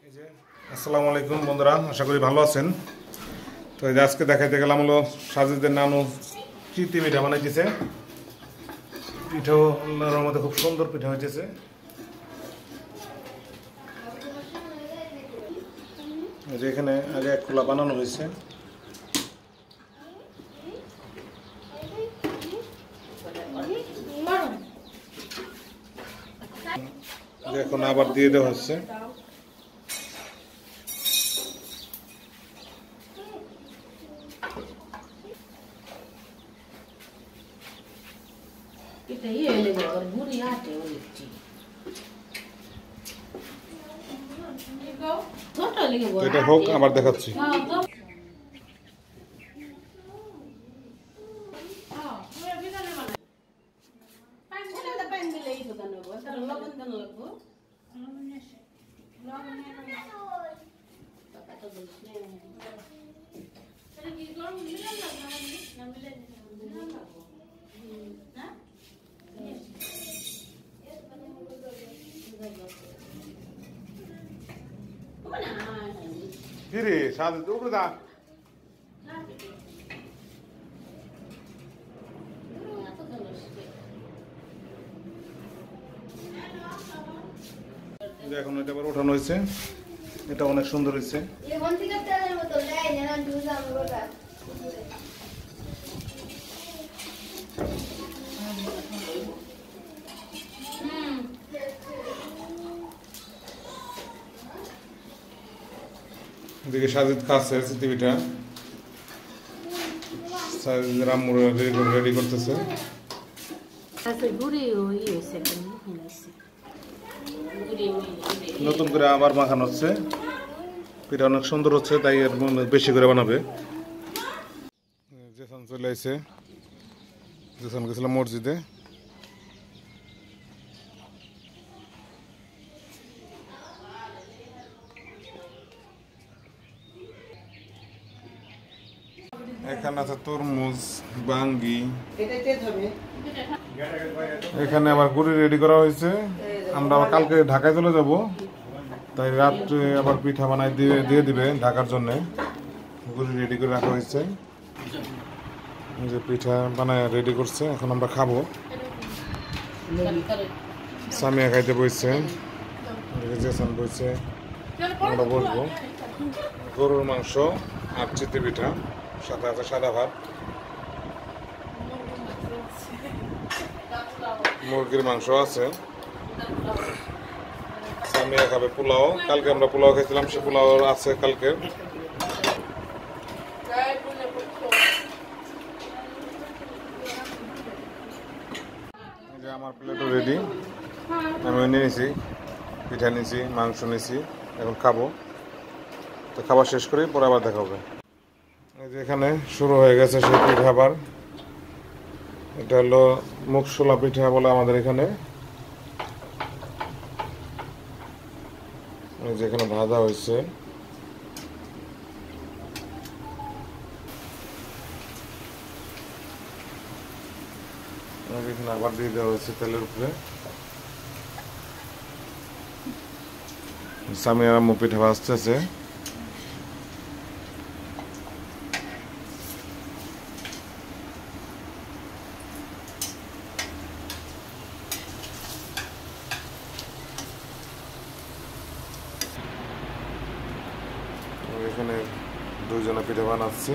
আসসালামু আলাইকুম বন্ধুরা, আশা করি ভালো আছেন। তো এই যে আজকে দেখাইতে গেলাম হলো সাজিদের নানু চিতি পিঠা বানাইতেছে। পিঠাও আল্লাহর মধ্যে খুব সুন্দর পিঠা হইতেছে। এই যে এখানে আগে এক খোলা বানানো হয়েছে, এখন আবার দিয়ে দেওয়া হচ্ছে। এটা হোক, আবার দেখাচ্ছি। কিরে সাজিদ উপরে দা, এখন এটা আবার ওঠানো হয়েছে। এটা অনেক সুন্দর হয়েছে। এদিকে সাজিদ খাচ্ছে চিতি পিঠা, সাজিদ রাম্মু রেডি করতেছে। নতুন করে আবার মাখানো হচ্ছে। পিঠা অনেক সুন্দর হচ্ছে, তাই এর বেশি করে বানাবে। জেসান চলে আসছে, জেসান গেছিল মসজিদে। এখানে আছে তরমুজ, বাঙ্গি। এখানে আবার গুড়ি রেডি করা হয়েছে। আমরা আবার কালকে ঢাকায় চলে যাব, তাই রাত্রে আবার পিঠা বানাই দিয়ে দিবে ঢাকার জন্য। গুড়ি রেডি করে রাখা হয়েছে, যে পিঠা বানায় রেডি করছে। এখন আমরা খাবো। সামিয়া খাইতে বসছে, জেসান বসছে, আমরা বসবো। গরুর মাংস আর চিতি পিঠা, সাথে আছে সাদা ভাত। মুরগির মাংস আছে। সামিয়া খাবে পোলাও। কালকে আমরা পোলাও খেয়েছিলাম, সে পোলাও আছে কালকে। আমার প্লেটও রেডি। আমি নিয়েছি, পিঠা নিয়েছি, মাংস নিয়েছি। এখন খাবো। তো খাবার শেষ করি, পরে আবার দেখা হবে। এই যে এখানে শুরু হয়ে গেছে সেই পিঠা আবার। এটা হলো মুখশোলা পিঠা বলে আমাদের এখানে। এই যে এখানে ভাজা হয়েছে। এখানে আবার দিয়ে দেওয়া হয়েছে তেলের উপরে। সামিয়া আম্মু পিঠা ভাজতেছে। এখানে দুজনে পিঠা বানাচ্ছে।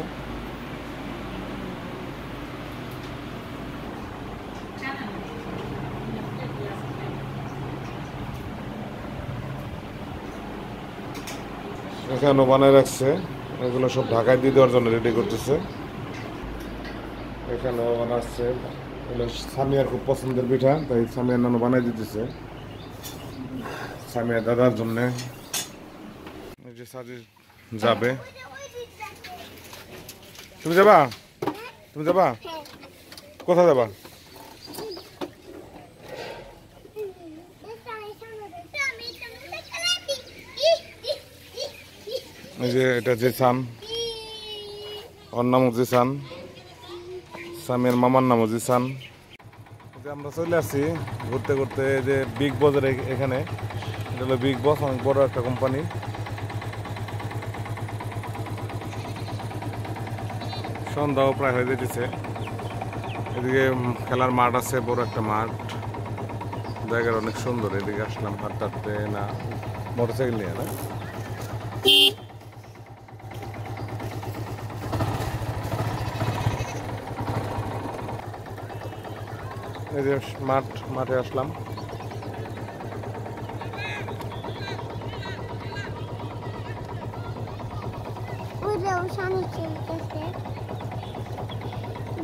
এখানেও বানায় রাখছে, এগুলো সব ঢাকায় দিয়ে দেওয়ার জন্য রেডি করতেছে। এখানেও বানাচ্ছে, এগুলো সামিয়ার খুব পছন্দের পিঠা, তাই সামিয়ার নানু বানাই দিতেছে সামিয়ার দাদার জন্য। এই যে সাজিদ যাবে। তুমি যাবা? তুমি যাবা? কোথায় যাবা? এই যে এটা জেসান, ওর নামও জেসান, সামিয়ার মামার নামও জেসান। আমরা চলে আসছি ঘুরতে ঘুরতে যে বিগ বসের এখানে। এটা হলো বিগ বস, অনেক বড় একটা কোম্পানি। সন্ধ্যাও প্রায় হয়ে যেতেছে। এদিকে খেলার মাঠ আছে, বড় একটা মাঠ, জায়গাটা অনেক সুন্দর। এদিকে আসলাম হাঁটতে হাঁটতে, না মোটরসাইকেল নিয়ে না। এই যে মাঠে আসলাম।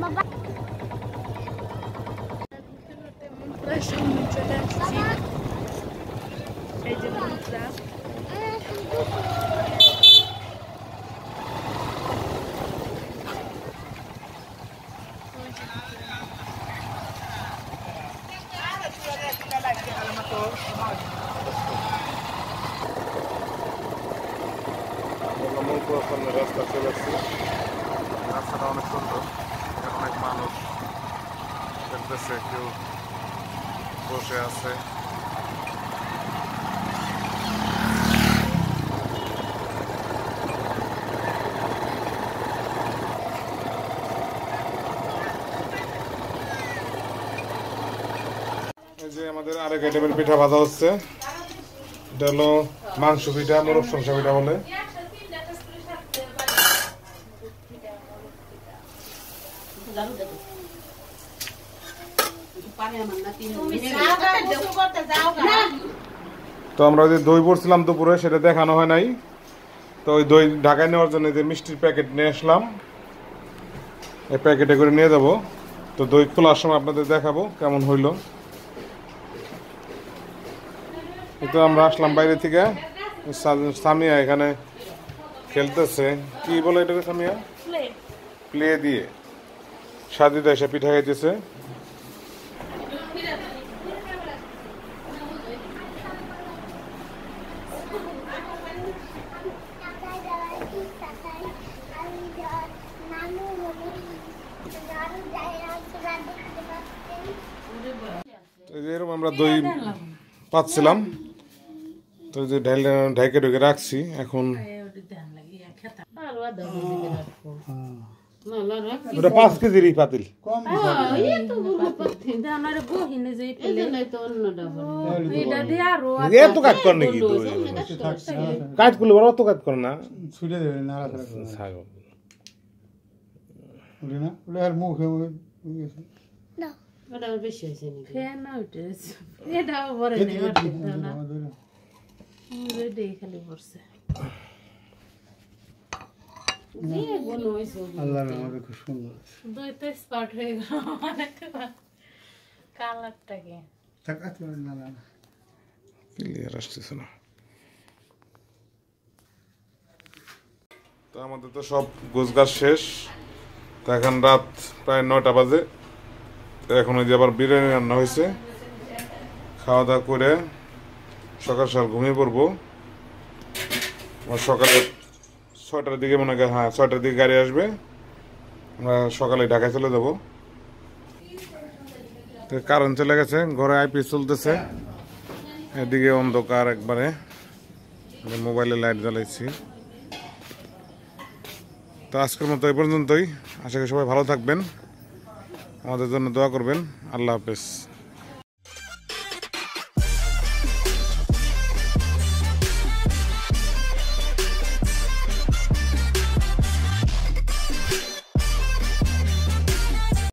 বাবা সামনে চলে আসছি। এই যে মুদ্রা রাস্তা চলে আসছি। রাস্তাটা অনেক সুন্দর, অনেক মানুষ দেখতেছে, কেউ বসে আছে। এই যে আমাদের আরেক আইটেমের পিঠা ভাজা হচ্ছে। এটা হলো মাংস পিঠা, মোরগ সংসা পিঠা বলে। তো আমরা যে দই পড়ছিলাম দুপুরে, সেটা দেখানো হয় নাই। তো ওই দই ঢাকায় নেওয়ার জন্য যে মিষ্টির প্যাকেট নিয়ে আসলাম, এই প্যাকেটে করে নিয়ে যাবো। তো দই খোলার সময় আপনাদের দেখাবো কেমন হইলো। তো আমরা আসলাম বাইরে থেকে। সামিয়া এখানে খেলতেছে, কি বলে এটাকে সামিয়া? প্লে দিয়ে সাজিদা এসে পিঠা খাইতেছে। এরকম আমরা দই পাচ্ছিলাম, তো যে ঢাইকে ঢুকে রাখছি। এখন ওটা 5 কেজিরই পাতিল। এত কাজ করে নাকি? কাজ করলে বড় অত কাজ করে না। ছুটে দেবে না, মুখে বেশি হয়েছে খালি পড়ছে। খুব সুন্দর হয়ে গেল কালারটাকে ক্লিয়ার আসতেছে না। তো আমাদের তো সব গোছগাছ শেষ। তো এখন রাত প্রায় 9টা বাজে। তো এখন ওই যে আবার বিরিয়ানি রান্না হয়েছে, খাওয়া দাওয়া করে সকাল সকাল ঘুমিয়ে পড়বো। সকালে 6টার দিকে মনে হয়, হ্যাঁ 6টার দিকে গাড়ি আসবে, আমরা সকালে ঢাকায় চলে যাবো। তো কারেন্ট চলে গেছে, ঘরে আইপিএস চলতেছে, এদিকে অন্ধকার একবারে, মোবাইলে লাইট জ্বালাইছি। তো আজকের মতো এই পর্যন্তই। আশা করি সবাই ভালো থাকবেন, আমাদের জন্য দোয়া করবেন। আল্লাহ হাফেজ।